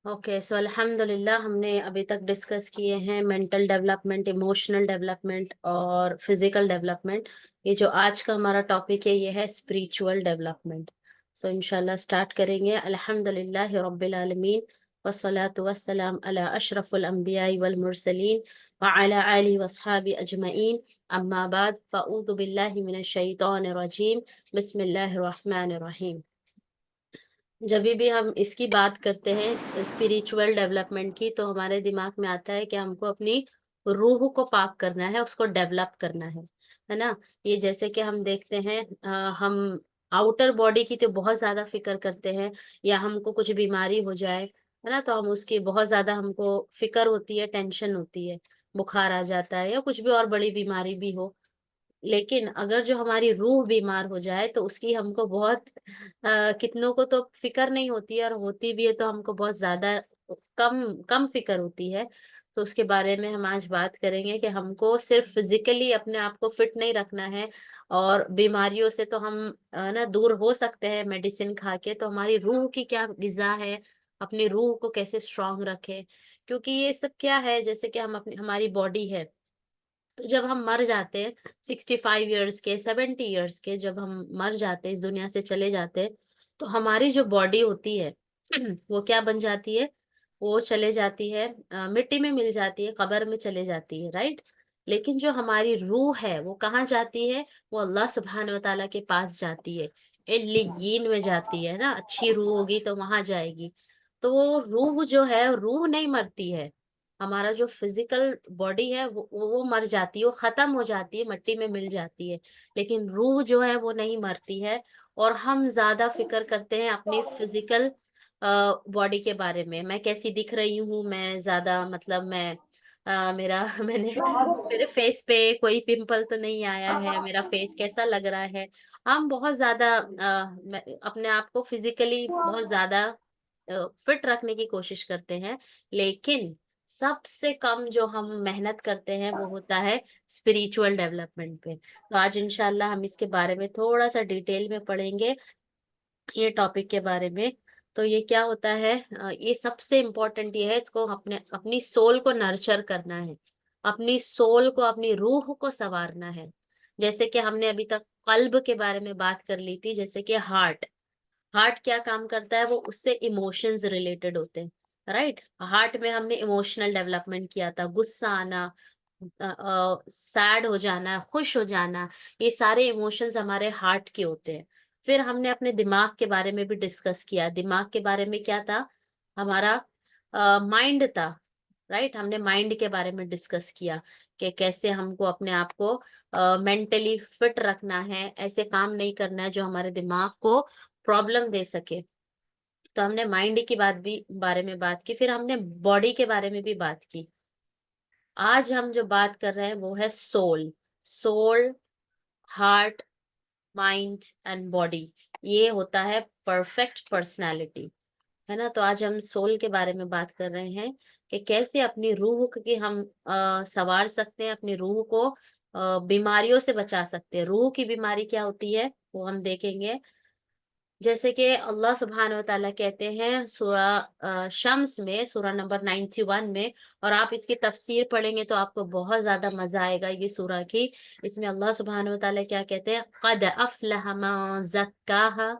Okay, सो अल्हम्दुलिल्लाह हमने अभी तक डिस्कस किए हैं मेंटल डेवलपमेंट, इमोशनल डेवलपमेंट और फिजिकल डेवलपमेंट। ये जो आज का हमारा टॉपिक है ये है स्पिरिचुअल डेवलपमेंट। सो इंशाल्लाह स्टार्ट करेंगे। अल्हम्दुलिल्लाहि रब्बिल आलमीन वस्सलातु वस्सलाम अला अशरफुल अंबियाई वल मुरसलीन व अला आलिहि वस्हाबी अजमईन। अम्मा बाद फ़अऊज़ु बिल्लाहि मिनश शैतानिर रजीम। बिस्मिल्लाहिर रहमानिर रहीम। जब भी हम इसकी बात करते हैं स्पिरिचुअल डेवलपमेंट की, तो हमारे दिमाग में आता है कि हमको अपनी रूह को पाक करना है, उसको डेवलप करना है ना। ये जैसे कि हम देखते हैं, हम आउटर बॉडी की तो बहुत ज्यादा फिक्र करते हैं, या हमको कुछ बीमारी हो जाए है ना, तो हम उसकी बहुत ज्यादा हमको फिक्र होती है, टेंशन होती है, बुखार आ जाता है या कुछ भी और बड़ी बीमारी भी हो। लेकिन अगर जो हमारी रूह बीमार हो जाए तो उसकी हमको बहुत कितनों को तो फ़िक्र नहीं होती है, और होती भी है तो हमको बहुत ज़्यादा कम कम फ़िक्र होती है। तो उसके बारे में हम आज बात करेंगे कि हमको सिर्फ़ फ़िज़िकली अपने आप को फ़िट नहीं रखना है, और बीमारियों से तो हम ना दूर हो सकते हैं मेडिसिन खा के, तो हमारी रूह की क्या ग़िज़ा है, अपनी रूह को कैसे स्ट्रॉन्ग रखें। क्योंकि ये सब क्या है, जैसे कि हम अपनी हमारी बॉडी है, तो जब हम मर जाते हैं 65 इयर्स के, 70 इयर्स के, जब हम मर जाते हैं, इस दुनिया से चले जाते हैं, तो हमारी जो बॉडी होती है वो क्या बन जाती है, वो चले जाती है, मिट्टी में मिल जाती है, कब्र में चले जाती है, राइट। लेकिन जो हमारी रूह है वो कहाँ जाती है, वो अल्लाह सुब्हान व तआला के पास जाती है, इल्लियीन में जाती है ना। अच्छी रूह होगी तो वहां जाएगी। तो वो रूह जो है, रूह नहीं मरती है। हमारा जो फिजिकल बॉडी है वो मर जाती है, वो खत्म हो जाती है, मिट्टी में मिल जाती है। लेकिन रूह जो है वो नहीं मरती है। और हम ज्यादा फिक्र करते हैं अपनी फिजिकल बॉडी के बारे में, मैं कैसी दिख रही हूँ, मैं ज्यादा मतलब मैं मेरा मेरे फेस पे कोई पिंपल तो नहीं आया है, मेरा फेस कैसा लग रहा है। हम बहुत ज्यादा अपने आप को फिजिकली बहुत ज्यादा फिट रखने की कोशिश करते हैं। लेकिन सबसे कम जो हम मेहनत करते हैं वो होता है स्पिरिचुअल डेवलपमेंट पे। तो आज इंशाल्लाह हम इसके बारे में थोड़ा सा डिटेल में पढ़ेंगे, ये टॉपिक के बारे में। तो ये क्या होता है, ये सबसे इम्पोर्टेंट ये है, इसको अपने अपनी सोल को नर्चर करना है, अपनी सोल को, अपनी रूह को संवारना है। जैसे कि हमने अभी तक कल्ब के बारे में बात कर ली थी, जैसे कि हार्ट, हार्ट क्या काम करता है, वो उससे इमोशंस रिलेटेड होते हैं, राइट। हार्ट में हमने इमोशनल डेवलपमेंट किया था, गुस्सा आना, सैड हो जाना, खुश हो जाना, ये सारे इमोशंस हमारे हार्ट के होते हैं। फिर हमने अपने दिमाग के बारे में भी डिस्कस किया। दिमाग के बारे में क्या था, हमारा माइंड था, राइट। हमने माइंड के बारे में डिस्कस किया कि कैसे हमको अपने आप को मेंटली फिट रखना है, ऐसे काम नहीं करना है जो हमारे दिमाग को प्रॉब्लम दे सके। तो हमने माइंड की बात भी बारे में बात की, फिर हमने बॉडी के बारे में भी बात की। आज हम जो बात कर रहे हैं वो है soul. Soul, heart, mind and body, ये होता है परफेक्ट पर्सनालिटी, है ना। तो आज हम सोल के बारे में बात कर रहे हैं कि कैसे अपनी रूह की हम संवार सकते हैं, अपनी रूह को बीमारियों से बचा सकते हैं। रूह की बीमारी क्या होती है वो हम देखेंगे। जैसे कि अल्लाह सुब्हान व तआला कहते हैं सूरा शम्स में, सूरा नंबर 91 में, और आप इसकी तफसीर पढ़ेंगे तो आपको बहुत ज्यादा मजा आएगा ये सूरा की। इसमें अल्लाह सुब्हान व तआला क्या कहते हैं, कद अफलह मन ज़क्काहा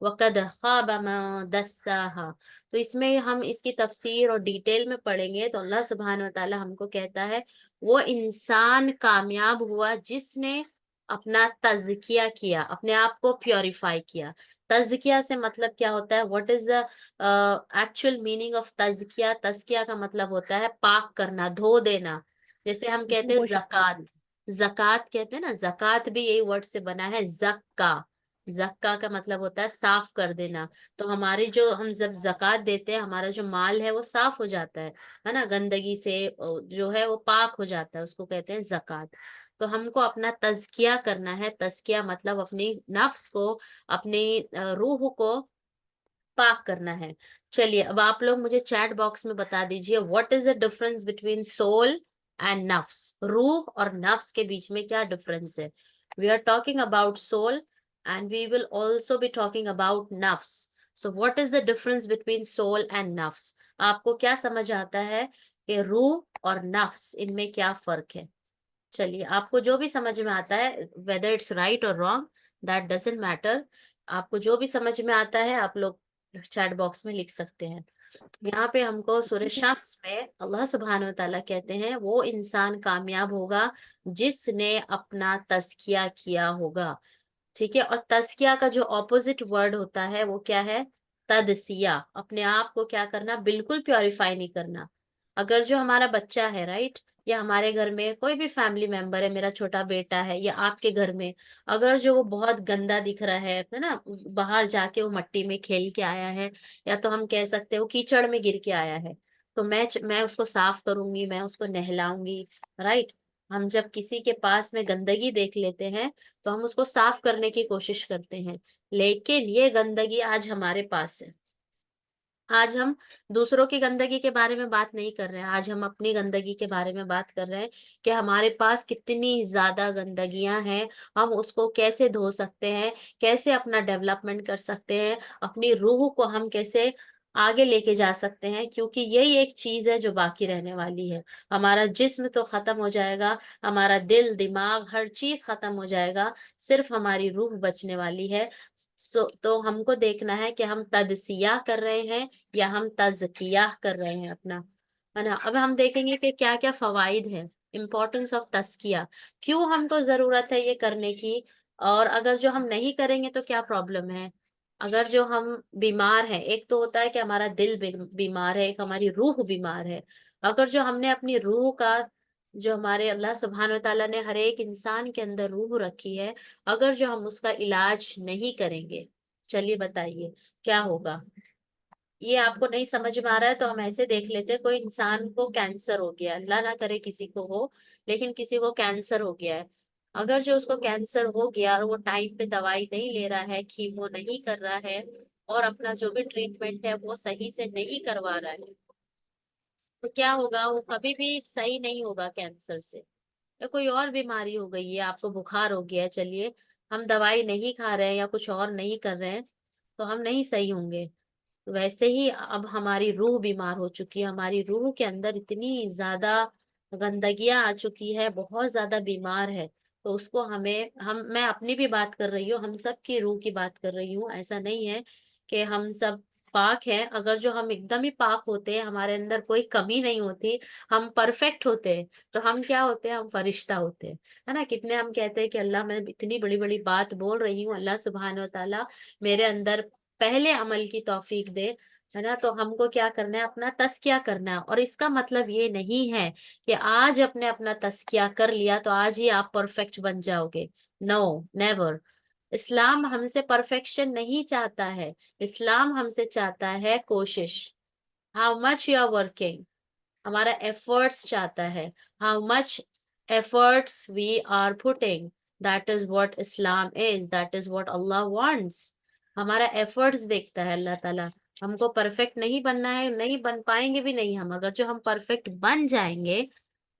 व कद खाब मन दस्साहा। तो इसमें हम इसकी तफसीर और डिटेल में पढ़ेंगे तो अल्लाह सुब्हान व तआला हमको कहता है, वो इंसान कामयाब हुआ जिसने अपना तज़किया किया, अपने आप को प्योरीफाई किया। तज़किया से मतलब क्या होता है, what is the actual meaning of तज़किया। तज़किया का मतलब होता है पाक करना, धो देना। जैसे हम कहते हैं वॉशिंग। ज़कात, ज़कात कहते हैं ना, ज़कात भी यही वर्ड से बना है, ज़क्का। ज़क्का का मतलब होता है साफ कर देना। तो हमारी जो हम जब ज़कात देते हैं, हमारा जो माल है वो साफ हो जाता है ना, गंदगी से जो है वो पाक हो जाता है, उसको कहते हैं ज़कात। तो हमको अपना तज़किया करना है। तज़किया मतलब अपनी नफ्स को, अपनी रूह को पाक करना है। चलिए अब आप लोग मुझे चैट बॉक्स में बता दीजिए, what is the difference between soul and नफ्स। रूह और नफ्स के बीच में क्या डिफरेंस है। We are talking about soul and we will also be talking about नफ्स। So what is the difference between soul and नफ्स? आपको क्या समझ आता है कि रूह और नफ्स, इनमें क्या फर्क है? चलिए, आपको जो भी समझ में आता है, वेदर इट्स राइट और रॉन्ग, दैट डजंट मैटर। आपको जो भी समझ में आता है आप लोग चैट बॉक्स में लिख सकते हैं। यहाँ पे हमको सूरह शम्स में अल्लाह सुब्हान व तआला कहते हैं, वो इंसान कामयाब होगा जिसने अपना तज़किया किया होगा। ठीक है, और तज़किया का जो ऑपोजिट वर्ड होता है वो क्या है? तदसिया। अपने आप को क्या करना? बिल्कुल प्योरीफाई नहीं करना। अगर जो हमारा बच्चा है, राइट, या हमारे घर में कोई भी फैमिली मेंबर है, मेरा छोटा बेटा है या आपके घर में, अगर जो वो बहुत गंदा दिख रहा है ना, बाहर जाके वो मट्टी में खेल के आया है, या तो हम कह सकते हैं वो कीचड़ में गिर के आया है, तो मैं उसको साफ करूंगी, मैं उसको नहलाऊंगी, राइट। हम जब किसी के पास में गंदगी देख लेते हैं तो हम उसको साफ करने की कोशिश करते हैं, लेकिन ये गंदगी आज हमारे पास है। आज हम दूसरों की गंदगी के बारे में बात नहीं कर रहे हैं, आज हम अपनी गंदगी के बारे में बात कर रहे हैं कि हमारे पास कितनी ज़्यादा गंदगियाँ हैं, हम उसको कैसे धो सकते हैं, कैसे अपना डेवलपमेंट कर सकते हैं, अपनी रूह को हम कैसे आगे लेके जा सकते हैं, क्योंकि यही एक चीज़ है जो बाकी रहने वाली है। हमारा जिस्म तो खत्म हो जाएगा, हमारा दिल, दिमाग, हर चीज़ खत्म हो जाएगा, सिर्फ हमारी रूह बचने वाली है। तो हमको देखना है कि हम तदसिया कर रहे हैं या हम तज़किया कर रहे हैं अपना, है ना? अब हम देखेंगे कि क्या-क्या फ़वाइद हैं, इम्पोर्टेंस ऑफ तज़किया, क्यों हमको ज़रूरत है ये करने की, और अगर जो हम नहीं करेंगे तो क्या प्रॉब्लम है? अगर जो हम बीमार हैं, एक तो होता है कि हमारा दिल बीमार है, एक हमारी रूह बीमार है। अगर जो हमने अपनी रूह का, जो हमारे अल्लाह सुब्हान व तआला ने हर एक इंसान के अंदर रूह रखी है, अगर जो हम उसका इलाज नहीं करेंगे, चलिए बताइए क्या होगा? ये आपको नहीं समझ में आ रहा है तो हम ऐसे देख लेते हैं, कोई इंसान को कैंसर हो गया, अल्लाह ना करे किसी को हो, लेकिन किसी को कैंसर हो गया है। अगर जो उसको कैंसर हो गया और वो टाइम पे दवाई नहीं ले रहा है, कीमो नहीं कर रहा है, और अपना जो भी ट्रीटमेंट है वो सही से नहीं करवा रहा है, तो क्या होगा? वो कभी भी सही नहीं होगा कैंसर से। या कोई और बीमारी हो गई है, आपको बुखार हो गया है, चलिए हम दवाई नहीं खा रहे हैं या कुछ और नहीं कर रहे हैं, तो हम नहीं सही होंगे। वैसे ही अब हमारी रूह बीमार हो चुकी है, हमारी रूह के अंदर इतनी ज्यादा गंदगियां आ चुकी है, बहुत ज्यादा बीमार है। तो उसको हमें, हम मैं अपनी भी बात कर रही हूँ, हम सब की रूह की बात कर रही हूँ, ऐसा नहीं है कि हम सब पाक हैं। अगर जो हम एकदम ही पाक होते हैं, हमारे अंदर कोई कमी नहीं होती, हम परफेक्ट होते हैं, तो हम क्या होते हैं? हम फरिश्ता होते हैं, है ना? कितने हम कहते हैं कि अल्लाह, मैं इतनी बड़ी बड़ी बात बोल रही हूँ, अल्लाह सुब्हान व तआला मेरे अंदर पहले अमल की तौफीक दे, है ना? तो हमको क्या करना है? अपना तज़किया करना है, और इसका मतलब ये नहीं है कि आज आपने अपना तज़किया कर लिया तो आज ही आप परफेक्ट बन जाओगे। No, never. इस्लाम हमसे परफेक्शन नहीं चाहता है, इस्लाम हमसे चाहता है कोशिश। How much you are working, हमारा एफर्ट्स चाहता है, how much efforts we are putting, that is what Islam is, that is what Allah wants. हमारा एफर्ट्स देखता है अल्लाह ताला। हमको परफेक्ट नहीं बनना है, नहीं बन पाएंगे भी नहीं हम। अगर जो हम परफेक्ट बन जाएंगे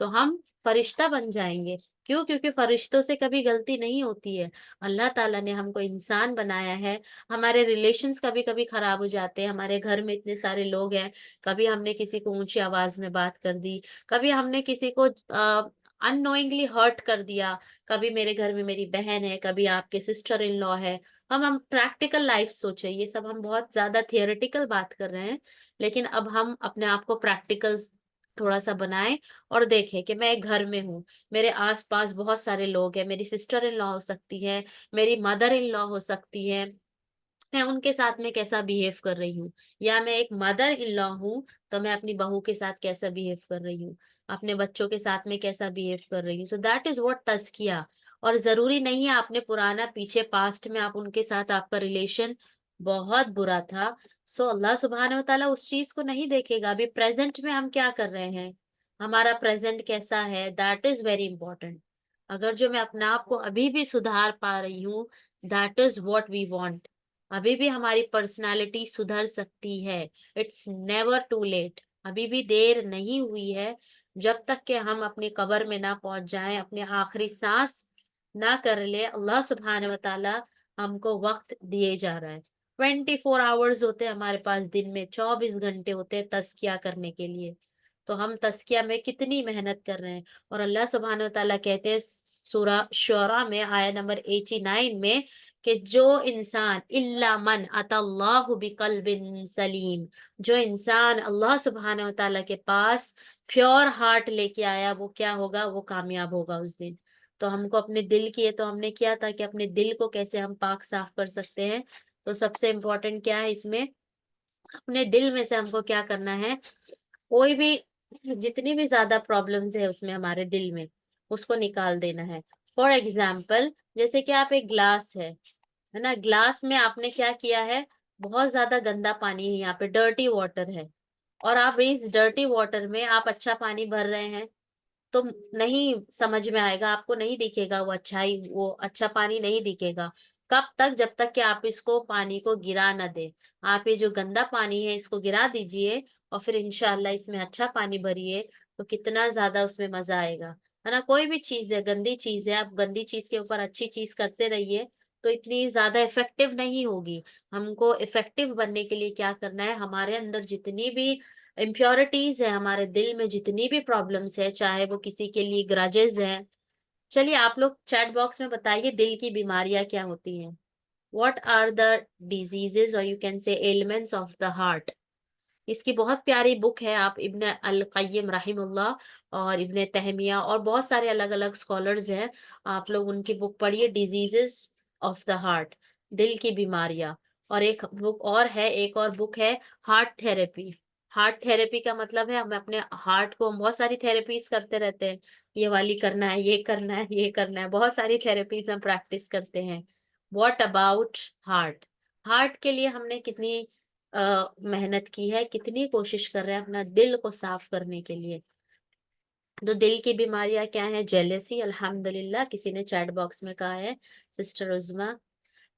तो हम फरिश्ता बन जाएंगे। क्यों? क्योंकि फरिश्तों से कभी गलती नहीं होती है। अल्लाह ताला ने हमको इंसान बनाया है। हमारे रिलेशंस कभी कभी खराब हो जाते हैं, हमारे घर में इतने सारे लोग हैं, कभी हमने किसी को ऊंची आवाज में बात कर दी, कभी हमने किसी को अननोइंगली हर्ट कर दिया, कभी मेरे घर में मेरी बहन है, कभी आपके सिस्टर इन लॉ है। हम प्रैक्टिकल लाइफ सोचे, ये सब हम बहुत ज्यादा थियोरेटिकल बात कर रहे हैं, लेकिन अब हम अपने आप को प्रैक्टिकल थोड़ा सा बनाएं और देखें कि मैं एक घर में हूँ, मेरे आसपास बहुत सारे लोग हैं, मेरी सिस्टर इन लॉ हो सकती है, मेरी मदर इन लॉ हो सकती है, मैं उनके साथ में कैसा बिहेव कर रही हूँ, या मैं एक मदर इन लॉ हूँ तो मैं अपनी बहू के साथ कैसा बिहेव कर रही हूँ, अपने बच्चों के साथ में कैसा बिहेव कर रही हूँ। सो दैट इज व्हाट तज़किया। और जरूरी नहीं है आपने पुराना, पीछे पास्ट में आप उनके साथ आपका रिलेशन बहुत बुरा था, सो अल्लाह सुब्हान व तआला उस चीज को नहीं देखेगा। अभी प्रेजेंट में हम क्या कर रहे हैं, हमारा प्रेजेंट कैसा है, दैट इज वेरी इंपॉर्टेंट। अगर जो मैं अपने आप को अभी भी सुधार पा रही हूँ, that is what we want. अभी भी हमारी पर्सनालिटी सुधर सकती है, इट्स नेवर टू लेट। अभी भी देर नहीं हुई है। जब तक कि हम अपनी कब्र में ना पहुंच जाएं, अपने आखिरी सांस ना कर ले, अल्लाह सुब्हान व तआला हमको वक्त दिए जा रहा है। 24 आवर्स होते हैं हमारे पास, दिन में 24 घंटे होते हैं तज़किया करने के लिए। तो हम तज़किया में कितनी मेहनत कर रहे हैं। और अल्लाह सुब्हानहू व तआला कहते हैं सूरा शुअरा में आया नंबर 89 में कि जो इंसान इल्ला मन अतल्लाहु बिक़ल्बिन सलीम, जो इंसान अल्लाह सुब्हानहू व तआला के पास प्योर हार्ट लेके आया, वो क्या होगा, वो कामयाब होगा उस दिन। तो हमको अपने दिल की, तो हमने किया था कि अपने दिल को कैसे हम पाक साफ कर सकते हैं। तो सबसे इम्पोर्टेंट क्या है इसमें, अपने दिल में से हमको क्या करना है, कोई भी जितनी भी ज़्यादा प्रॉब्लम्स है उसमें हमारे दिल में, उसको निकाल देना है। फॉर एग्ज़ाम्पल जैसे कि आप एक ग्लास है ना? ग्लास में आपने क्या किया है, बहुत ज़्यादा गंदा पानी है, यहाँ पे डर्टी वाटर है और आप इस डर्टी वाटर में आप अच्छा पानी भर रहे हैं, तो नहीं समझ में आएगा, आपको नहीं दिखेगा वो अच्छा पानी नहीं दिखेगा। कब तक? जब तक कि आप इसको पानी को गिरा ना दें। आप ये जो गंदा पानी है इसको गिरा दीजिए और फिर इंशाअल्लाह इसमें अच्छा पानी भरिए, तो कितना ज़्यादा उसमें मज़ा आएगा। है ना? कोई भी चीज़ है, गंदी चीज़ है, आप गंदी चीज़ के ऊपर अच्छी चीज़ करते रहिए, तो इतनी ज़्यादा इफ़ेक्टिव नहीं होगी। हमको इफ़ेक्टिव बनने के लिए क्या करना है, हमारे अंदर जितनी भी इम्प्योरिटीज़ है, हमारे दिल में जितनी भी प्रॉब्लम्स है, चाहे वो किसी के लिए ग्रजेस हैं। चलिए आप लोग चैट बॉक्स में बताइए दिल की बीमारियाँ क्या होती हैं? व्हाट आर द डिजीज़ेज़ और you can say elements of the heart? इसकी बहुत प्यारी बुक है, आप इब्न अल क़य्यिम रहिमहुल्लाह और इब्न तैमिया और बहुत सारे अलग-अलग स्कॉलर्स हैं। आप लोग उनकी बुक पढ़िए, डिजीज़ेज़ ऑफ द हार्ट, दिल की बीमारियाँ। और एक बुक और है, एक और बुक है हार्ट थेरेपी। हार्ट थेरेपी का मतलब है हम अपने हार्ट को, हम बहुत सारी थेरेपीज़ करते रहते हैं। ये वाली करना है, ये करना है, ये करना है, बहुत सारी थेरेपीज़ हम प्रैक्टिस करते हैं। What about heart? हार्ट के लिए हमने कितनी मेहनत की है, कितनी कोशिश कर रहे हैं अपना दिल को साफ करने के लिए। तो दिल की बीमारियाँ क्या हैं? जेलेसी, अल्हम्दुलिल्लाह किसी ने चैट बॉक्स में कहा है, सिस्टर उज़्मा।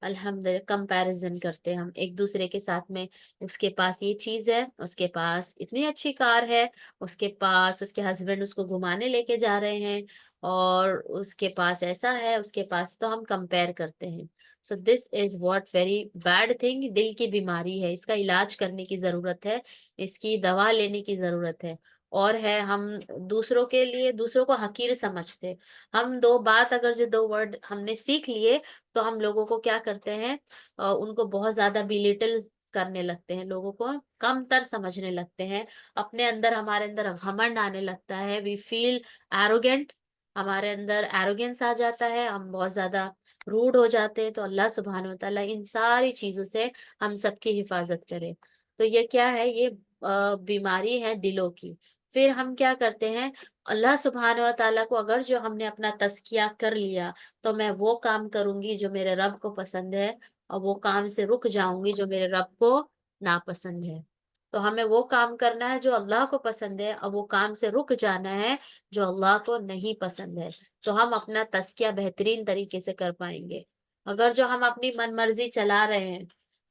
अल्हम्दुलिल्लाह कंपैरिज़न करते हैं हम एक-दूसरे के साथ में, उसके पास ये चीज़ है, उसके पास इतनी अच्छी कार है, उसके पास उसके हस्बैंड उसको घुमाने लेके जा रहे हैं और उसके पास ऐसा है, उसके पास, तो हम कंपेयर करते हैं। So this is what very bad thing, दिल की बीमारी है, इसका इलाज करने की ज़रूरत है, इसकी दवा लेने की ज़रूरत है। और है हम दूसरों के लिए दूसरों को हकीर समझते। हम 2 बात अगर जो 2 वर्ड हमने सीख लिए तो हम लोगों को क्या करते हैं, उनको बहुत ज़्यादा बिलिटल करने लगते हैं, लोगों को कमतर समझने लगते हैं। अपने अंदर हमारे अंदर घमंड आने लगता है, वी फील एरोगेंट, हमारे अंदर एरोगेंस आ जाता है, हम बहुत ज़्यादा रूड हो जाते हैं। तो अल्लाह सुब्हानहू व तआला इन सारी चीज़ों से हम सबकी हिफाज़त करे। तो ये क्या है, ये बीमारी है दिलों की। फिर हम क्या करते हैं, अल्लाह सुब्हानहू व तआला को अगर जो हमने अपना तज़किया कर लिया, तो मैं वो काम करूँगी जो मेरे रब को पसंद है और वो काम से रुक जाऊँगी जो मेरे रब को नापसंद है। तो हमें वो काम करना है जो अल्लाह को पसंद है और वो काम से रुक जाना है जो अल्लाह को नहीं पसंद है। तो हम अपना तज़किया बेहतरीन तरीके से कर पाएँगे। अगर जो हम अपनी मनमर्ज़ी चला रहे हैं,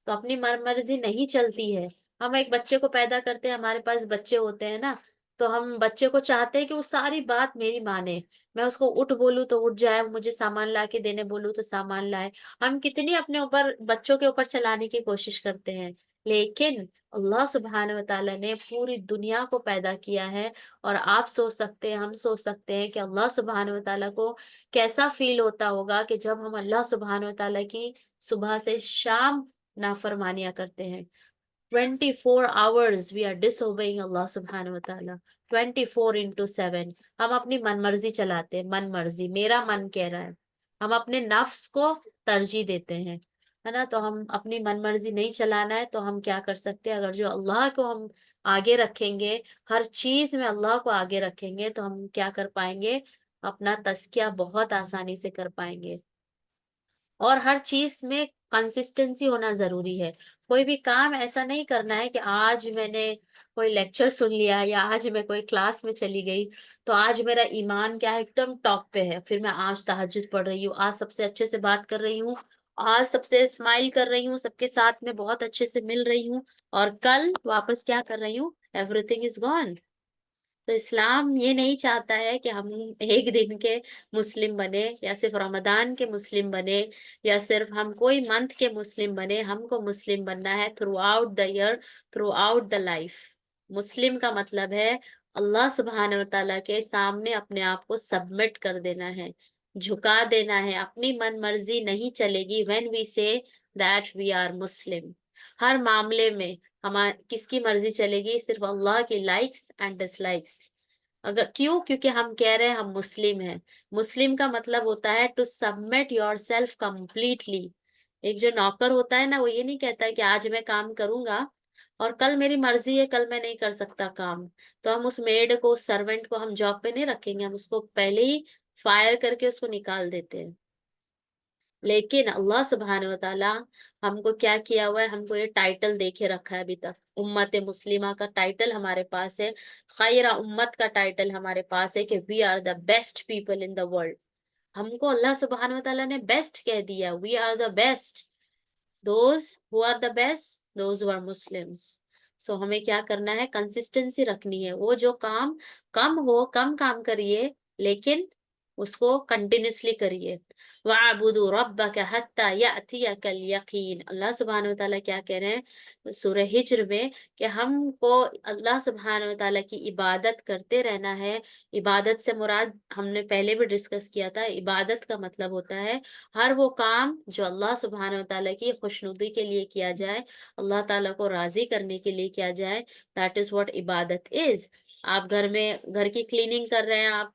तो अपनी मनमर्ज़ी नहीं चलती है। हम एक बच्चे को पैदा करते हैं, हमारे पास बच्चे होते हैं ना, तो हम बच्चे को चाहते हैं कि वो सारी बात मेरी माने। मैं उसको उठ बोलूँ तो उठ जाए, मुझे सामान ला के देने बोलूँ तो सामान लाए। हम कितनी अपने ऊपर बच्चों के ऊपर चलाने की कोशिश करते हैं। लेकिन अल्लाह सुब्हानहू व तआला ने पूरी दुनिया को पैदा किया है और आप सोच सकते हैं, हम सोच सकते हैं कि अल्लाह सुब्हानहू व तआला को कैसा फ़ील होता होगा कि जब हम अल्लाह सुब्हानहू व तआला की सुबह से शाम नाफ़रमानियाँ करते हैं। 24 आवर्स वी आर डिसोबेइंग अल्लाह सुब्हानहू व तआला, 24 इंटू 7 हम अपनी मनमर्जी चलाते हैं, मनमर्जी, मेरा मन कह रहा है। हम अपने नफ्स को तरजीह देते हैं, है ना? तो हम अपनी मनमर्जी नहीं चलाना है, तो हम क्या कर सकते हैं, अगर जो अल्लाह को हम आगे रखेंगे, हर चीज़ में अल्लाह को आगे रखेंगे, तो हम क्या कर पाएँगे, अपना तज़किया बहुत आसानी से कर पाएँगे। और हर चीज़ में कंसिस्टेंसी होना ज़रूरी है। कोई भी काम ऐसा नहीं करना है कि आज मैंने कोई लेक्चर सुन लिया या आज मैं कोई क्लास में चली गई, तो आज मेरा ईमान क्या है, एकदम टॉप पे है। फिर मैं आज तहज्जुद पढ़ रही हूँ, आज सबसे अच्छे से बात कर रही हूँ, आज सबसे स्माइल कर रही हूँ, सबके साथ में बहुत अच्छे से मिल रही हूँ और कल वापस क्या कर रही हूँ? Everything is gone. तो इस्लाम ये नहीं चाहता है कि हम एक दिन के मुस्लिम बने या सिर्फ रमज़ान के मुस्लिम बने या सिर्फ हम कोई मंथ के मुस्लिम बने, हमको मुस्लिम बनना है throughout the year, throughout the life. मुस्लिम का मतलब है अल्लाह सुब्हानहू व तआला के सामने अपने आप को सबमिट कर देना है, झुका देना है, अपनी मन-मर्ज़ी नहीं चलेगी when we say that we are Muslim. हर मामले में किसकी मर्ज़ी चलेगी? सिर्फ अल्लाह की लाइक्स एंड डिसलाइक्स। अगर क्यों? क्योंकि हम कह रहे हैं हम मुस्लिम हैं। मुस्लिम का मतलब होता है टू सबमिट योरसेल्फ कंप्लीटली। एक जो नौकर होता है ना, वो ये नहीं कहता है कि आज मैं काम करूँगा और कल मेरी मर्ज़ी है, कल मैं नहीं कर सकता काम। तो हम उस मेड को, उस सर्वेंट को हम जॉब पे नहीं रखेंगे, हम उसको पहले ही फायर करके उसको निकाल देते हैं। लेकिन अल्लाह सुब्हानहू व तआला हमको क्या किया हुआ है, हमको ये टाइटल दे के रखा है अभी तक। उम्मत मुस्लिमा का टाइटल हमारे पास है, खैरा उम्मत का टाइटल हमारे पास है कि we are the best people in the world. हमको अल्लाह सुब्हानहू व तआला ने बेस्ट कह दिया, we are the best. Those who are the best, those who are Muslims. So हमें क्या करना है, कंसिस्टेंसी रखनी है। वो जो काम कम हो, कम काम करिए, लेकिन उसको कंटिन्यूअसली करिए। वअबुदू रब्बक हत्ता यअतियकल यकीन। अल्लाह सुब्हानहू व तआला क्या कह रहे हैं सूरह हिज्र में कि हमको अल्लाह सुब्हानहू व तआला की इबादत करते रहना है। इबादत से मुराद हमने पहले भी डिस्कस किया था, इबादत का मतलब होता है हर वो काम जो अल्लाह सुब्हानहू व तआला की खुशनुदी के लिए किया जाए, अल्लाह ताला को राज़ी करने के लिए किया जाए, दैट इज़ व्हाट इबादत इज़। आप घर में घर की क्लीनिंग कर रहे हैं, आप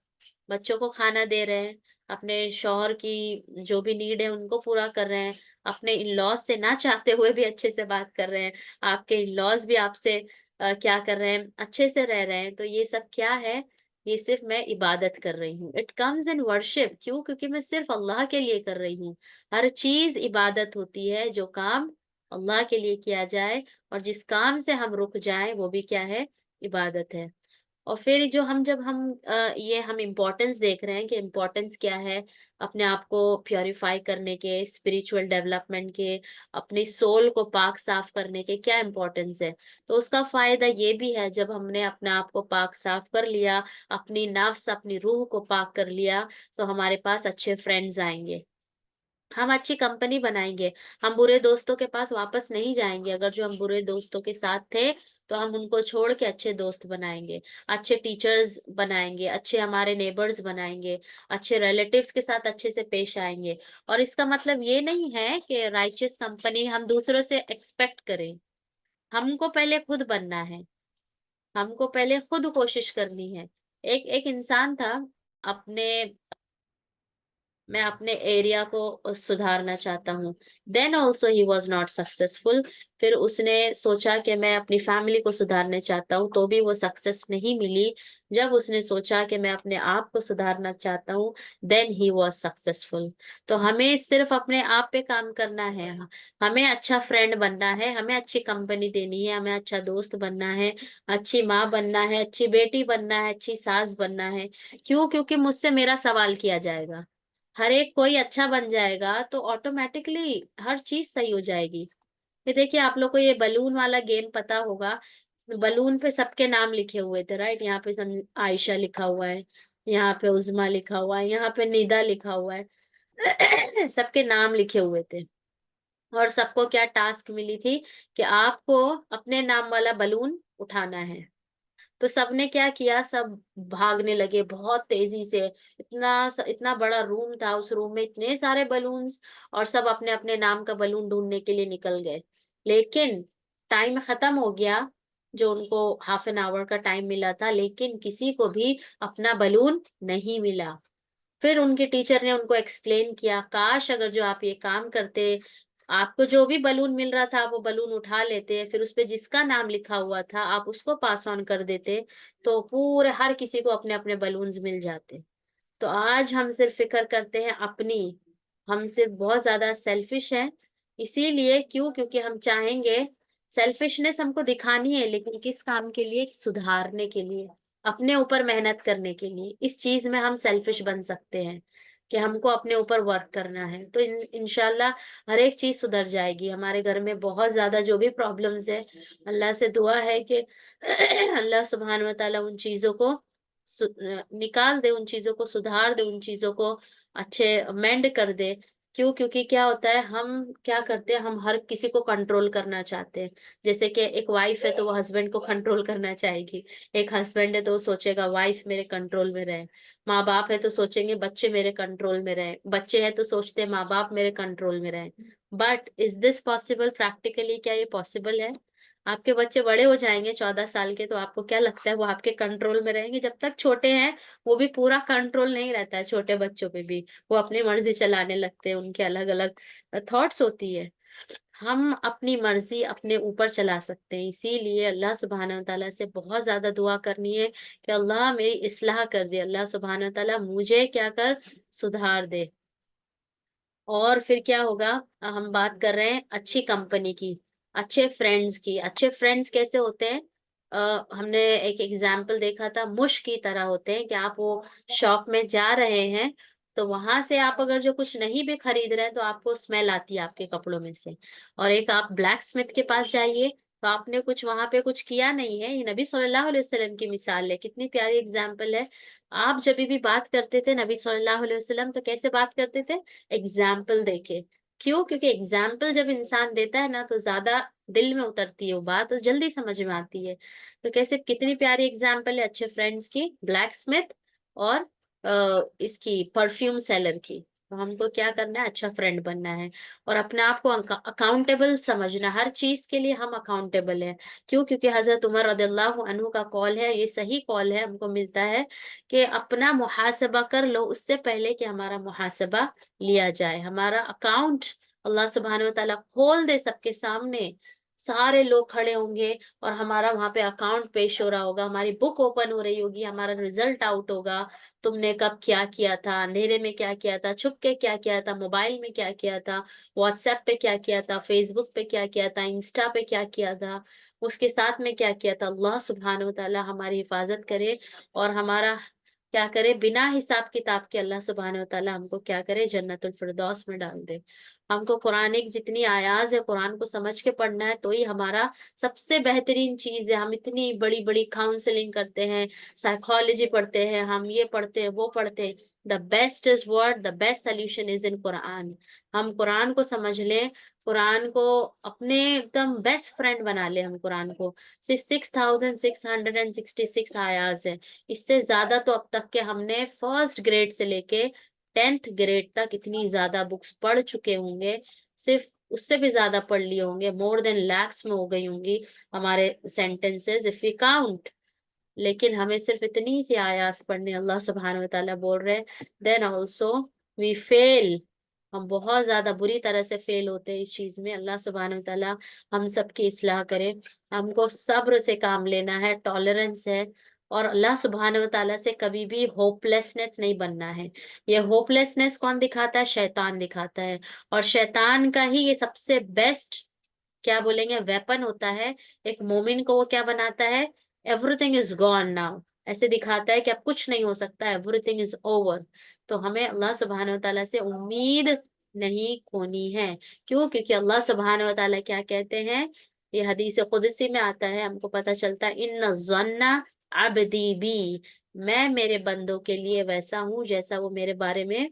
बच्चों को खाना दे रहे हैं, अपने शौहर की जो भी नीड है उनको पूरा कर रहे हैं, अपने इन-लॉज़ से ना चाहते हुए भी अच्छे से बात कर रहे हैं, आपके इन-लॉज़ भी आपसे क्या कर रहे हैं, अच्छे से रह रहे हैं, तो ये सब क्या है? ये सिर्फ़ मैं इबादत कर रही हूँ। It comes in worship. क्यों? क्योंकि मैं सिर्फ़ अल्लाह के लिए कर रही हूँ। हर चीज़ इबादत होती है, जो काम अल्लाह के लिए किया जाए और जिस काम से हम रुक जाएँ, वो भी क्या है? इबादत है। और फिर जो हम जब हम ये हम इम्पोर्टेंस देख रहे हैं कि इम्पोर्टेंस क्या है, अपने आप को प्यूरिफाई करने के, स्पिरिचुअल डेवलपमेंट के, अपनी सोल को पाक साफ करने के क्या इम्पोर्टेंस है। तो उसका फ़ायदा ये भी है, जब हमने अपने आप को पाक साफ कर लिया, अपनी नफ्स, अपनी रूह को पाक कर लिया, तो हमारे पास अच्छे फ्रेंड्स आएँगे। हम अच्छी कंपनी बनाएँगे, हम बुरे दोस्तों के पास वापस नहीं जाएँगे, अगर जो हम बुरे दोस्तों के साथ थे, तो हम उनको छोड़ के अच्छे दोस्त बनाएँगे, अच्छे टीचर्स बनाएँगे, अच्छे हमारे नेबर्स बनाएँगे, अच्छे रिलेटिव्स के साथ अच्छे से पेश आएँगे। और इसका मतलब ये नहीं है कि राइचियस कंपनी हम दूसरों से एक्सपेक्ट करें, हमको पहले खुद बनना है, हमको पहले खुद कोशिश करनी है। एक एक इंसान था, अपने मैं अपने एरिया को सुधारना चाहता हूँ। Then also he was not successful. फिर उसने सोचा कि मैं अपनी फैमिली को सुधारना चाहता हूँ, तो भी वो सक्सेस नहीं मिली। जब उसने सोचा कि मैं अपने आप को सुधारना चाहता हूँ, देन ही वाज़ सक्सेसफुल। तो हमें सिर्फ़ अपने आप पे काम करना है। हमें अच्छा फ्रेंड बनना है, हमें अच्छी कंपनी देनी है, हमें अच्छा दोस्त बनना है, अच्छी माँ बनना है, अच्छी बेटी बनना है, अच्छी सास बनना है। क्यों? क्योंकि मुझसे मेरा सवाल किया जाएगा। हर एक कोई अच्छा बन जाएगा तो ऑटोमैटिकली हर चीज़ सही हो जाएगी। ये देखिए, आप लोग को ये बलून वाला गेम पता होगा, बलून पे सबके नाम लिखे हुए थे, राइट? यहाँ पे सम आयशा लिखा हुआ है, यहाँ पे उज़्मा लिखा हुआ है, यहाँ पे निदा लिखा हुआ है। सबके नाम लिखे हुए थे और सबको क्या टास्क मिली थी कि आपको अपने नाम वाला बलून उठाना है। तो सबने क्या किया, सब भागने लगे बहुत तेज़ी से। इतना बड़ा रूम था, उस रूम में इतने सारे बलून्स और सब अपने-अपने नाम का बलून ढूँढने के लिए निकल गए। लेकिन टाइम खत्म हो गया, जो उनको हाफ एन आवर का टाइम मिला था, लेकिन किसी को भी अपना बलून नहीं मिला। फिर उनके टीचर ने उनको एक्सप्लेन किया, काश अगर जो आप ये काम करते, आपको जो भी बलून मिल रहा था, आप वो बलून उठा लेते, फिर उसपे जिसका नाम लिखा हुआ था, आप उसको पास ऑन कर देते, तो पूरे हर किसी को अपने-अपने बलून्स मिल जाते। तो आज हम सिर्फ़ फ़िक्र करते हैं अपनी, हम सिर्फ़ बहुत ज़्यादा सेल्फ़िश हैं, इसीलिए क्यों? क्योंकि हम चाहेंगे, सेल्फ़िशनेस हमको दिखानी है, लेकिन किस काम के लिए? सुधारने के लिए, अपने ऊपर मेहनत करने के लिए। इस चीज़ में हम सेल्फ़िश बन सकते हैं, कि हमको अपने ऊपर वर्क करना है, तो इंशाल्लाह हर एक चीज़ सुधर जाएगी। हमारे घर में बहुत ज़्यादा जो भी प्रॉब्लम्स हैं, अल्लाह से दुआ है कि अल्लाह सुब्हानहू व तआला उन चीज़ों को निकाल दे, उन चीजों को सुधार दे, उन चीजों को अच्छे मेंड कर दे। क्यों? क्योंकि क्या होता है, हम क्या करते हैं, हम हर किसी को कंट्रोल करना चाहते हैं। जैसे कि एक वाइफ है तो वो हस्बैंड को कंट्रोल करना चाहेगी, एक हस्बैंड है तो वो सोचेगा वाइफ मेरे कंट्रोल में रहे, माँ बाप है तो सोचेंगे बच्चे मेरे कंट्रोल में रहे, बच्चे हैं तो सोचते हैं माँ बाप मेरे कंट्रोल में रहे। But is this possible practically? क्या ये पॉसिबल है? आपके बच्चे बड़े हो जाएंगे 14 साल के, तो आपको क्या लगता है वो आपके कंट्रोल में रहेंगे? जब तक छोटे हैं वो भी पूरा कंट्रोल नहीं रहता है, छोटे बच्चों पे भी वो अपनी मर्जी चलाने लगते हैं, उनके अलग अलग थॉट्स होती है। हम अपनी मर्जी अपने ऊपर चला सकते हैं, इसीलिए अल्लाह सुब्हानहू तआला से बहुत ज्यादा दुआ करनी है कि अल्लाह मेरी इस्लाह कर दे, अल्लाह सुब्हानहू तआला मुझे क्या कर, सुधार दे। और फिर क्या होगा, हम बात कर रहे हैं अच्छी कंपनी की, अच्छे फ्रेंड्स की। अच्छे फ्रेंड्स कैसे होते हैं? हमने एक एग्जाम्पल देखा था, मुश की तरह होते हैं कि आप वो शॉप में जा रहे हैं तो वहां से आप अगर जो कुछ नहीं भी खरीद रहे हैं तो आपको स्मेल आती है आपके कपड़ों में से। और एक आप ब्लैक स्मिथ के पास जाइए तो आपने कुछ वहां पे कुछ किया नहीं है, ये नबी सल्लल्लाहु अलैहि वसल्लम की मिसाल है, कितनी प्यारी एग्जाम्पल है। आप जब भी बात करते थे नबी सल्लल्लाहु अलैहि वसल्लम तो कैसे बात करते थे? एग्जाम्पल देके। क्यों? क्योंकि एग्जाम्पल जब इंसान देता है ना तो ज्यादा दिल में उतरती है वो बात और जल्दी समझ में आती है। तो कैसे, कितनी प्यारी एग्जाम्पल है अच्छे फ्रेंड्स की, ब्लैक स्मिथ और इसकी परफ्यूम सेलर की। तो हमको क्या करना है, अच्छा फ्रेंड बनना है और अपने आप को अकाउंटेबल समझना, हर चीज के लिए हम अकाउंटेबल हैं। क्यों? क्योंकि हजरत उमर रदियल्लाहु अन्हु का कॉल है, ये सही कॉल है, हमको मिलता है कि अपना मुहासबा कर लो उससे पहले कि हमारा मुहासबा लिया जाए। हमारा अकाउंट अल्लाह सुब्हानहू व तआला खोल दे सबके सामने, सारे लोग खड़े होंगे और हमारा वहां पे अकाउंट पेश हो रहा होगा, हमारी बुक ओपन हो रही होगी, हमारा रिजल्ट आउट होगा। तुमने कब क्या किया था, अंधेरे में क्या किया था, छुप के क्या किया था, मोबाइल में क्या किया था, व्हाट्सएप पे क्या किया था, फेसबुक पे क्या किया था, इंस्टा पे क्या किया था, उसके साथ में क्या किया था। अल्लाह सुब्हानहू व तआला हमारी हिफाजत करे और हमारा क्या करे, बिना हिसाब किताब के अल्लाह सुब्हानहू व तआला हमको क्या करे, जन्नतुल फिरदौस में डाल दे। हमको कुरानिक जितनी आयाज है कुरान को समझ के पढ़ना है, तो ही हमारा सबसे बेहतरीन चीज है। हम इतनी बड़ी बड़ी काउंसलिंग करते हैं, साइकोलॉजी पढ़ते हैं, हम ये पढ़ते हैं वो पढ़ते हैं, the best is word, the best solution is in Quran. हम कुरान को समझ लें, कुरान को अपने एकदम बेस्ट फ्रेंड बना ले हम कुरान को। सिर्फ 6666 आयाज है, इससे ज्यादा तो अब तक के हमने फर्स्ट ग्रेड से लेके 10th ग्रेड तक इतनी ज्यादा बुक्स पढ़ चुके होंगे, सिर्फ उससे भी ज्यादा पढ़ लिए होंगे, मोर देन लैक्स में हो गई होंगी हमारे सेंटेंसेस इफ वी काउंट। लेकिन हमें सिर्फ इतनी सी आयात पढ़ने, अल्लाह सुब्हानहू व तआला बोल रहे हैं देन ऑल्सो वी फेल। हम बहुत ज्यादा बुरी तरह से फेल होते हैं इस चीज में। अल्लाह सुब्हानहू व तआला हम सबकी इस्लाह करे। हमको सब्र से काम लेना है, टॉलरेंस है, और अल्लाह सुब्हानहू व तआला से कभी भी होपलेसनेस नहीं बनना है। ये होपलेसनेस कौन दिखाता है? शैतान दिखाता है। और शैतान का ही ये सबसे बेस्ट क्या बोलेंगे, वेपन होता है। एक मोमिन को वो क्या बनाता है, एवरीथिंग इज गॉन नाउ, ऐसे दिखाता है कि अब कुछ नहीं हो सकता, एवरीथिंग इज ओवर। तो हमें अल्लाह सुब्हानहू व तआला से उम्मीद नहीं खोनी है। क्यों? क्योंकि अल्लाह सुब्हानहू व तआला क्या कहते हैं, ये हदीस कुदसी में आता है, हमको पता चलता है, इन्न ज़न्ना अब्दी बी, मैं मेरे बंदों के लिए वैसा हूं जैसा वो मेरे बारे में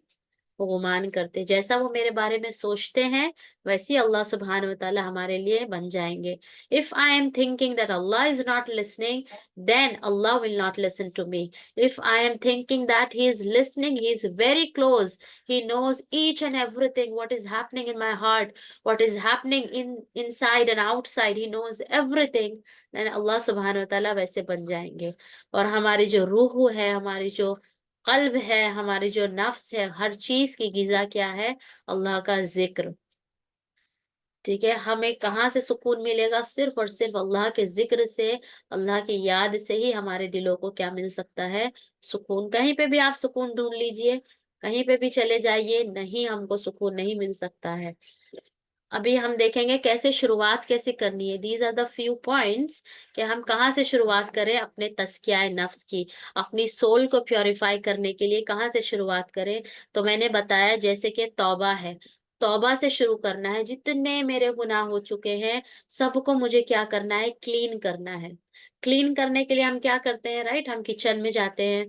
वो गुमान करते, जैसा वो मेरे बारे में सोचते हैं वैसे ही अल्लाह सुब्हानहू व तआला हमारे लिए बन जाएंगे। If I am thinking that Allah is not listening, then Allah will not listen to me. If I am thinking that he is listening, he is very close, he knows each and everything what is happening in my heart, what is happening in inside and outside, he knows everything, then अल्लाह सुब्हानहू व तआला वैसे बन जाएंगे। और हमारी जो रूह है, हमारी जो कल्ब है, हमारी जो नफ्स है, हर चीज की गिजा क्या है, अल्लाह का जिक्र। ठीक है, हमें कहाँ से सुकून मिलेगा? सिर्फ और सिर्फ अल्लाह के जिक्र से, अल्लाह की याद से ही हमारे दिलों को क्या मिल सकता है, सुकून। कहीं पे भी आप सुकून ढूंढ लीजिए, कहीं पे भी चले जाइए, नहीं, हमको सुकून नहीं मिल सकता है। अभी हम देखेंगे कैसे शुरुआत कैसे करनी है। These are the few points कि हम कहाँ से शुरुआत करें अपने तस्किया नफ्स की, अपनी सोल को प्योरीफाई करने के लिए कहाँ से शुरुआत करें। तो मैंने बताया जैसे कि तौबा है, तौबा से शुरू करना है। जितने मेरे गुनाह हो चुके हैं, सबको मुझे क्या करना है, क्लीन करना है। क्लीन करने के लिए हम क्या करते हैं, राइट? हम किचन में जाते हैं,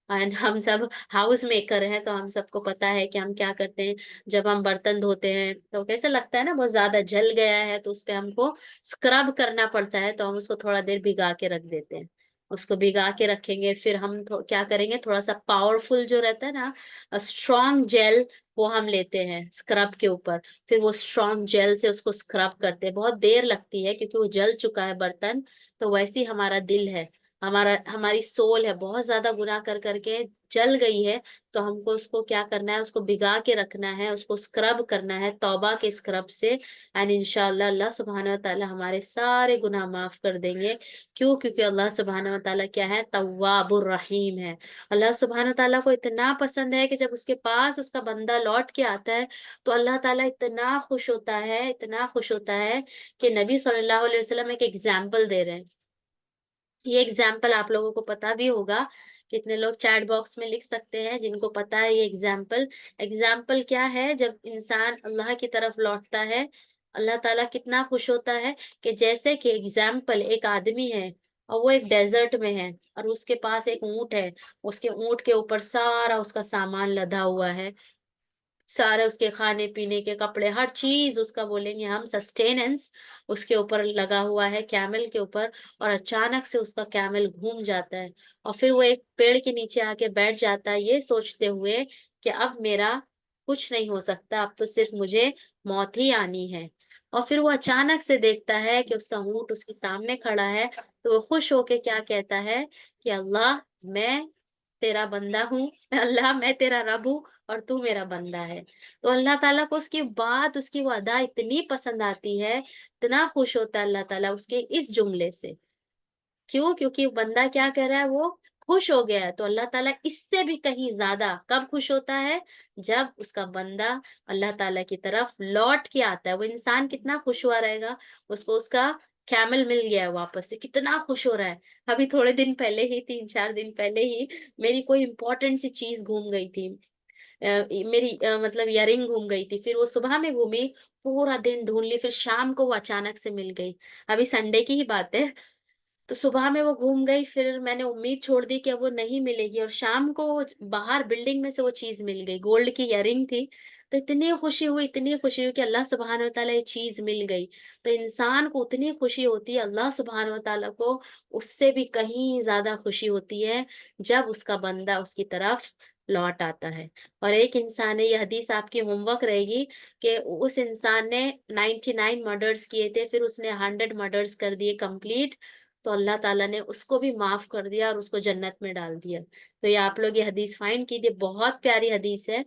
एंड हम सब हाउस मेकर हैं, तो हम सबको पता है कि हम क्या करते हैं। जब हम बर्तन धोते हैं तो कैसे लगता है ना, बहुत ज्यादा जल गया है, तो उस पे हमको स्क्रब करना पड़ता है, तो हम उसको थोड़ा देर भिगा के रख देते हैं। उसको भिगा के रखेंगे, फिर हम क्या करेंगे, थोड़ा सा पावरफुल जो रहता है ना, स्ट्रॉन्ग जेल, वो हम लेते हैं स्क्रब के ऊपर। फिर वो स्ट्रॉन्ग जेल से उसको स्क्रब करते हैं। बहुत देर लगती है क्योंकि वो जल चुका है बर्तन। तो वैसे ही हमारा दिल है, हमारी सोल है, बहुत ज्यादा गुनाह कर करके जल गई है। तो हमको उसको क्या करना है, उसको भिगा के रखना है, उसको स्क्रब करना है तौबा के स्क्रब से। एंड इंशाअल्लाह अल्लाह सुब्हानहू व तआला हमारे सारे गुनाह माफ कर देंगे। क्यों? क्योंकि अल्लाह सुब्हानहू व तआला क्या है, तव्वाबुर रहीम है। अल्लाह सुब्हानहू ताला को इतना पसंद है कि जब उसके पास उसका बंदा लौट के आता है, तो अल्लाह ताला इतना खुश होता है, इतना खुश होता है कि नबी सल्लल्लाहु अलैहि वसल्लम एक एग्जाम्पल दे रहे हैं। ये एग्जाम्पल आप लोगों को पता भी होगा। कितने लोग चैट बॉक्स में लिख सकते हैं जिनको पता है ये एग्जाम्पल। एग्जाम्पल क्या है, जब इंसान अल्लाह की तरफ लौटता है, अल्लाह ताला कितना खुश होता है कि जैसे कि एग्जाम्पल एक आदमी है और वो एक डेजर्ट में है और उसके पास एक ऊंट है। उसके ऊंट के ऊपर सारा उसका सामान लदा हुआ है, सारे उसके खाने पीने के कपड़े, हर चीज उसका, बोलेंगे हम, सस्टेनेंस उसके ऊपर लगा हुआ है, कैमल के ऊपर। और अचानक से उसका कैमल घूम जाता है और फिर वो एक पेड़ के नीचे आके बैठ जाता है, ये सोचते हुए कि अब मेरा कुछ नहीं हो सकता, अब तो सिर्फ मुझे मौत ही आनी है। और फिर वो अचानक से देखता है कि उसका ऊंट उसके सामने खड़ा है। तो वो खुश होके क्या कहता है कि अल्लाह, मैं तेरा बंदा हूँ, अल्लाह मैं तेरा रब हूँ और तू मेरा बंदा है। तो अल्लाह ताला को उसकी बात, उसकी वो अदा इतनी पसंद आती है, इतना खुश होता है अल्लाह ताला उसके इस जुमले से। क्यों? क्योंकि बंदा क्या कर रहा है, वो खुश हो गया है। तो अल्लाह ताला इससे भी कहीं ज्यादा कब खुश होता है, जब उसका बंदा अल्लाह ताला की तरफ लौट के आता है। वो इंसान कितना खुश हुआ रहेगा, उसको उसका कैमल मिल गया है वापस से, कितना खुश हो रहा है। अभी थोड़े दिन पहले ही, 3-4 दिन पहले ही, मेरी कोई इंपॉर्टेंट सी चीज घूम गई थी। मेरी मतलब इयररिंग घूम गई थी, फिर वो सुबह में घूमी, पूरा दिन ढूंढ ली, फिर शाम को वो अचानक से मिल गई। अभी संडे की ही बात है। तो सुबह में वो घूम गई, फिर मैंने उम्मीद छोड़ दी कि अब वो नहीं मिलेगी, और शाम को बाहर बिल्डिंग में से वो चीज मिल गई, गोल्ड की इयररिंग थी। तो इतनी खुशी हुई, इतनी खुशी हुई कि अल्लाह सुब्हान व तआला ये चीज मिल गई। तो इंसान को उतनी खुशी होती है, अल्लाह सुब्हान व तआला को उससे भी कहीं ज्यादा खुशी होती है जब उसका बंदा उसकी तरफ लौट आता है। और एक इंसान है, ये हदीस आपकी होमवर्क रहेगी, कि उस इंसान ने 99 मर्डर्स किए थे, फिर उसने 100 मर्डर्स कर दिए कंप्लीट। तो अल्लाह ताला ने उसको भी माफ कर दिया और उसको जन्नत में डाल दिया। तो ये आप लोग ये हदीस फाइंड कीजिए, बहुत प्यारी हदीस है।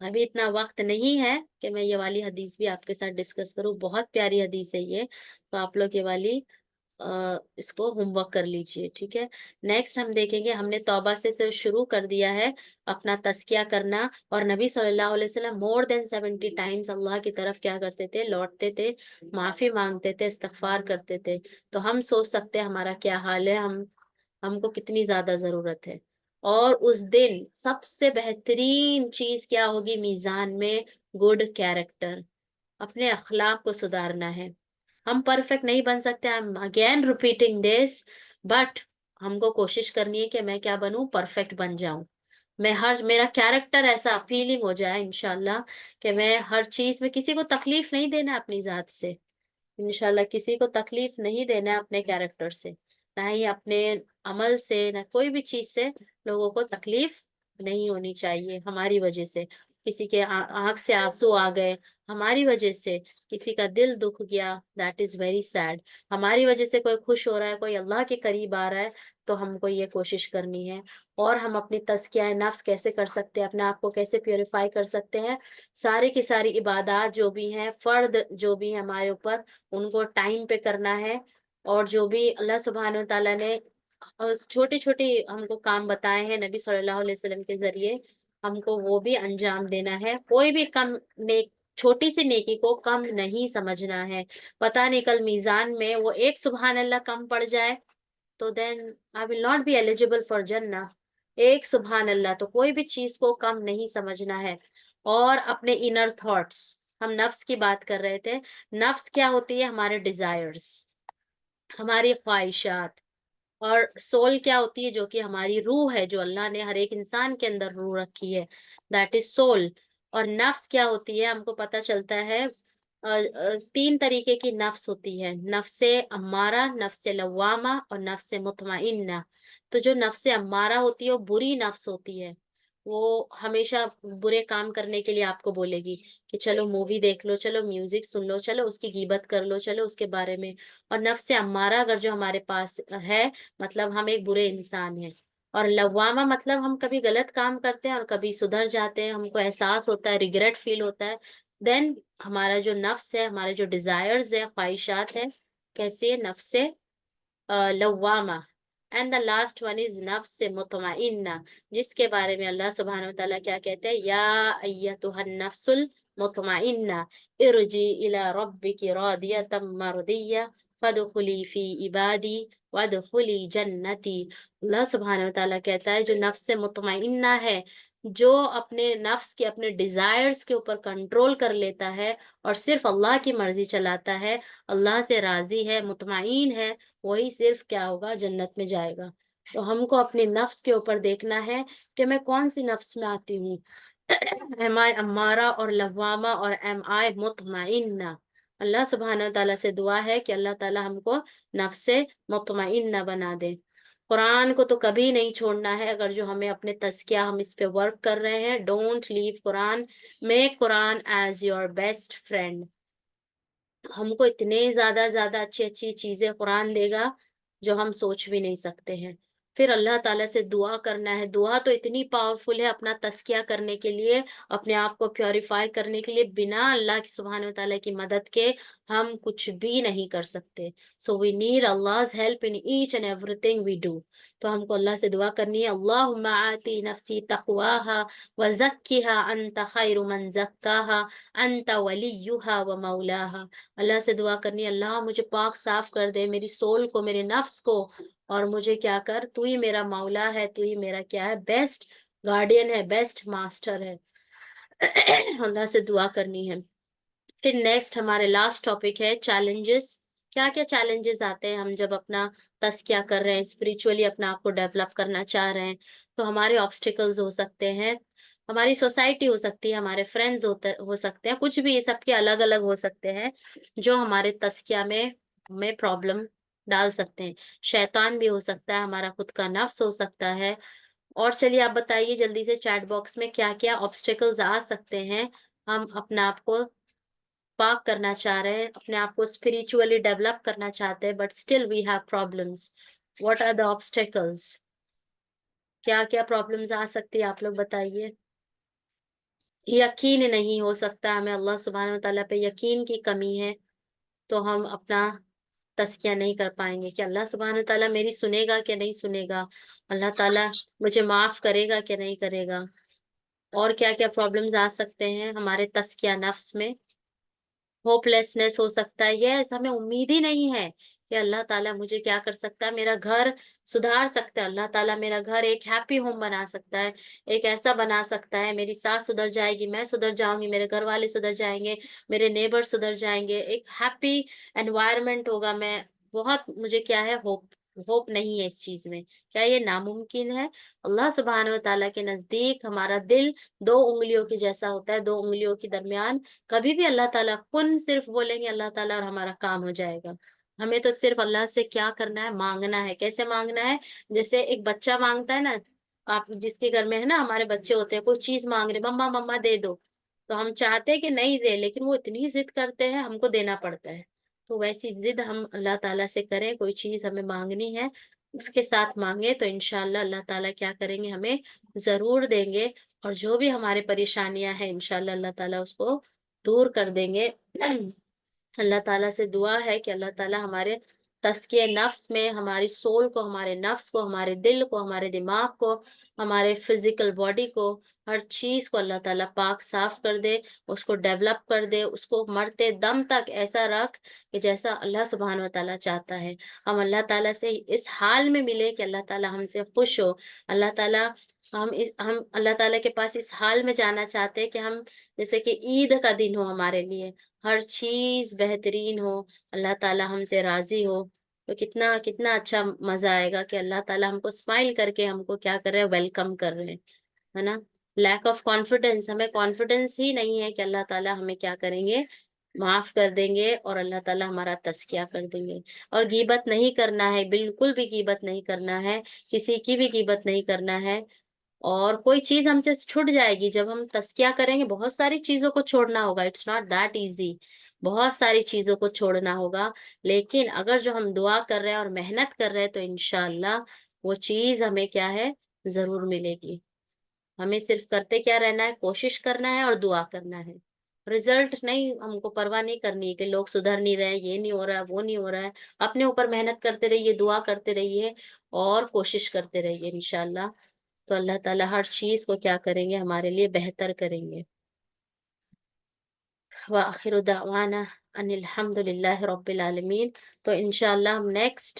अभी इतना वक्त नहीं है कि मैं ये वाली हदीस भी आपके साथ डिस्कस करूं, बहुत प्यारी हदीस है ये। तो आप लोग ये वाली इसको होमवर्क कर लीजिए, ठीक है। नेक्स्ट हम देखेंगे, हमने तौबा से तो शुरू कर दिया है अपना तस्किया करना। और नबी सल्लल्लाहु अलैहि वसल्लम मोर देन 70 टाइम्स अल्लाह की तरफ क्या करते थे, लौटते थे, माफी मांगते थे, इस्तगफार करते थे। तो हम सोच सकते हैं हमारा क्या हाल है, हमको कितनी ज्यादा जरूरत है। और उस दिन सबसे बेहतरीन चीज क्या होगी मीजान में, गुड कैरेक्टर, अपने अखलाक को सुधारना है। हम परफेक्ट नहीं बन सकते, I am again repeating this, but हमको कोशिश करनी है कि मैं क्या बनूं, परफेक्ट बन जाऊं। मैं हर, मेरा कैरेक्टर ऐसा अपीलिंग हो जाए इंशाल्लाह, कि मैं हर चीज में किसी को तकलीफ नहीं देना अपनी जात से। इंशाल्लाह किसी को तकलीफ नहीं देना है अपने कैरेक्टर से, ना ही अपने अमल से, ना कोई भी चीज से लोगों को तकलीफ नहीं होनी चाहिए हमारी वजह से। किसी के आंख से आंसू आ गए हमारी वजह से, किसी का दिल दुख गया, दैट इज वेरी सैड। हमारी वजह से कोई खुश हो रहा है, कोई अल्लाह के करीब आ रहा है, तो हमको ये कोशिश करनी है। और हम अपनी तज़किया नफ्स कैसे कर सकते हैं, अपने आप को कैसे प्योरीफाई कर सकते हैं, सारी की सारी इबादत जो भी हैं, फर्द जो भी है हमारे ऊपर, उनको टाइम पे करना है। और जो भी अल्लाह सुब्हान ताला ने छोटे छोटे हमको काम बताए हैं नबी सल्लल्लाहु अलैहि वसल्लम के जरिए, हमको वो भी अंजाम देना है। कोई भी कम नेक, छोटी सी नेकी को कम नहीं समझना है। पता नहीं कल मीजान में वो एक सुबहान अल्लाह कम पड़ जाए, तो then I will not be eligible for जन्ना। एक सुबहान अल्लाह, तो कोई भी चीज को कम नहीं समझना है। और अपने इनर थॉट्स। हम नफ्स की बात कर रहे थे। नफ्स क्या होती है? हमारे डिजायर्स, हमारी ख्वाहिशात। और सोल क्या होती है? जो कि हमारी रूह है, जो अल्लाह ने हर एक इंसान के अंदर रूह रखी है, दैट इज सोल। और नफ्स क्या होती है? हमको पता चलता है तीन तरीके की नफ्स होती है, नफ्से अम्मारा, नफ्से लवामा और नफ्से मुतमइन्ना। तो जो नफ्से अम्मारा होती है वो बुरी नफ्स होती है। वो हमेशा बुरे काम करने के लिए आपको बोलेगी कि चलो मूवी देख लो, चलो म्यूजिक सुन लो, चलो उसकी गीबत कर लो, चलो उसके बारे में। और नफ्से अम्मारा अगर जो हमारे पास है, मतलब हम एक बुरे इंसान हैं। और लवामा मतलब हम कभी गलत काम करते हैं और कभी सुधर जाते हैं, हमको एहसास होता है, रिग्रेट फील होता है। देन हमारा जो नफ्स है, हमारे जो डिजायर्स है, ख्वाहिशात है, कैसी है? नफ्से लवामा। And the last one is नफ्स मुतमइन्ना, जिसके बारे में अल्लाह सुब्हानहू व तआला क्या कहते हैं? या अय्यतुहन नफ्सुल मुतमइन्ना इरजी इला रब्बिकी रादियतम मर्दिया फदखुली फी इबादी वदखुली जन्नती। अल्लाह सुब्हानहू व तआला कहता है, जो नफ्स मुतमइन्ना है, जो अपने नफ्स के, अपने डिजायर्स के ऊपर कंट्रोल कर लेता है और सिर्फ अल्लाह की मर्जी चलाता है, अल्लाह से राजी है, मुतमईन है, वही सिर्फ क्या होगा? जन्नत में जाएगा। तो हमको अपने नफ्स के ऊपर देखना है कि मैं कौन सी नफ्स में आती हूँ। एम आई अम्मारा और लवामा और एम आई मुतमइन्ना। अल्लाह सुब्हानहू तआला से दुआ है कि अल्लाह ताला हमको नफ्से मुतमइन्ना बना दे। कुरान को तो कभी नहीं छोड़ना है। अगर जो हमें अपने तज़किया, हम इस पे वर्क कर रहे हैं, don't leave Quran, make Quran as your best friend. हमको इतने ज़्यादा अच्छी-अच्छी चीज़ें कुरान देगा, जो हम सोच भी नहीं सकते हैं। फिर अल्लाह ताला से दुआ करना है। दुआ तो इतनी पावरफुल है अपना तज़किया करने के लिए, अपने आप को प्यूरिफ़ाई करने के लिए। बिना अल्लाह की सुब्हानहू व तआला की मदद के हम कुछ भी नहीं कर सकते। So we need Allah's help in each and everything we do. तो हमको अल्लाह से दुआ करनी है, अल्लाहुम्मा आती नफ्सी तक़वाहा व ज़क्किहा अंत खैरु मन ज़क्काहा अंत वलियुहा व मौलाहा। अल्लाह से दुआ करनी है, अल्लाह मुझे पाक साफ कर दे, मेरी सोल को, मेरे नफ्स को, और मुझे क्या कर, तू ही मेरा मौला है, तू ही मेरा क्या है? बेस्ट गार्डियन है, बेस्ट मास्टर है। अल्लाह से दुआ करनी है। फिर नेक्स्ट हमारे लास्ट टॉपिक है चैलेंजेस। क्या क्या चैलेंजेस आते हैं हम जब अपना तस्किया कर रहे हैं, स्पिरिचुअली अपना आप को डेवलप करना चाह रहे हैं? तो हमारे ऑब्स्टिकल्स हो सकते हैं, हमारी सोसाइटी हो सकती है, हमारे फ्रेंड्स होते हो सकते हैं, कुछ भी, ये सबके अलग अलग हो सकते हैं, जो हमारे तस्किया में प्रॉब्लम डाल सकते हैं। शैतान भी हो सकता है, हमारा खुद का नफ्स हो सकता है। और चलिए आप बताइए जल्दी से चैट बॉक्स में क्या क्या ऑब्स्टिकल्स आ सकते हैं। हम अपना आप को पाक करना चाह रहे हैं, अपने आप को स्पिरिचुअली डेवलप करना चाहते हैं, but still we have problems. What are the obstacles? क्या-क्या प्रॉब्लम्स आ सकती है, आप लोग बताइए? यकीन नहीं हो सकता, हमें अल्लाह सुब्हानहू व तआला पे यकीन की कमी है, तो हम अपना तज़किया नहीं कर पाएँगे कि अल्लाह सुब्हानहू व तआला मेरी सुनेगा कि नहीं सुनेगा? अल्लाह ताला मुझे माफ़ करेगा कि नहीं करेगा? और क्या-क्या प्रॉब्लम्स आ सकते हैं हमारे तज़किया नफ्स में? होपलेसनेस हो सकता है, यस, हमें उम्मीद ही नहीं है कि अल्लाह ताला मुझे क्या कर सकता है, मेरा घर सुधार सकता है, अल्लाह ताला मेरा घर एक हैप्पी होम बना सकता है, एक ऐसा बना सकता है, मेरी सास सुधर जाएगी, मैं सुधर जाऊँगी, मेरे घर वाले सुधर जाएँगे, मेरे नेबर सुधर जाएँगे, एक हैप्पी एनवायरनमेंट होगा। मैं बहुत, मुझे क्या है, होप होप नहीं है इस चीज़ में। क्या ये नामुमकिन है? अल्लाह सुब्हानहू व तआला के नज़दीक हमारा दिल 2 उँगलियों के जैसा होता है, 2 उँगलियों के दरमियान। कभी भी अल्लाह ताला कुन सिर्फ बोलेंगे अल्लाह ताला और हमारा काम हो जाएगा। हमें तो सिर्फ अल्लाह से क्या करना है? माँगना है। कैसे माँगना है? जैसे एक बच्चा माँगता है ना, आप जिसके घर में है ना, हमारे बच्चे होते हैं, कोई चीज़ माँग रहे, मम्मा मम्मा दे दो। तो हम चाहते हैं कि नहीं दें, लेकिन वो इतनी ज़िद करते हैं, हमको देना पड़ता है। तो वैसी ज़िद हम अल्लाह ताला से करें, कोई चीज़ हमें माँगनी है, उसके साथ माँगे तो इंशाअल्लाह अल्लाह ताला क्या करेंगे? हमें ज़रूर देंगे। और जो भी हमारी परेशानियाँ हैं, इंशाअल्लाह अल्लाह ताला उसको दूर कर देंगे। अल्लाह ताला से दुआ है कि अल्लाह ताला हमारे तज़किए नफ्स में, हमारी सोल को, हमारे नफ्स को, हमारे दिल को, हमारे दिमाग को, हमारे फिज़िकल बॉडी को, हर चीज़ को अल्लाह ताला पाक साफ कर दे, उसको डेवलप कर दे, उसको मरते दम तक ऐसा रख कि जैसा अल्लाह सुब्हान व तआला चाहता है। हम अल्लाह ताला से इस हाल में मिले कि अल्लाह ताला हमसे खुश हो। अल्लाह ताला हम अल्लाह ताला के पास इस हाल में जाना चाहते हैं कि हम जैसे कि ईद का दिन हो हमारे लिए, हर चीज़ बेहतरीन हो, अल्लाह ताला हमसे राज़ी हो। तो कितना कितना अच्छा मज़ा आएगा कि अल्लाह ताला हमको स्माइल करके हमको क्या कर रहे हैं, वेलकम कर रहे हैं, है ना? लैक ऑफ कॉन्फिडेंस, हमें कॉन्फिडेंस ही नहीं है कि अल्लाह ताला हमें क्या करेंगे, माफ़ कर देंगे और अल्लाह ताला हमारा तज़किया कर देंगे। और गीबत नहीं करना है, बिल्कुल भी गीबत नहीं करना है, किसी की भी गीबत नहीं करना है। और कोई चीज़ हमसे छूट जाएगी, जब हम तज़किया करेंगे, बहुत सारी चीज़ों को छोड़ना होगा, इट्स नॉट दैट ईज़ी। बहुत सारी चीज़ों को छोड़ना होगा, लेकिन अगर जो हम दुआ कर रहे हैं और मेहनत कर रहे हैं, तो इंशाअल्लाह वो चीज़ हमें क्या है, ज़रूर मिलेगी। हमें सिर्फ़ करते क्या रहना है, कोशिश करना है और दुआ करना है। रिज़ल्ट नहीं, हमको परवाह नहीं करनी है कि लोग सुधर नहीं रहे हैं, ये नहीं हो रहा है, वो नहीं हो रहा है। अपने ऊपर मेहनत करते रहिए, दुआ करते रहिए और कोशिश करते रहिए इंशाअल्लाह। तो अल्लाह ताला हर चीज़ को क्या करेंगे, हमारे लिए बेहतर करेंगे। व आखिरु दावाना अनिल हम्दुलिल्लाहि रब्बिल आलमीन। तो इंशाअल्लाह हम नेक्स्ट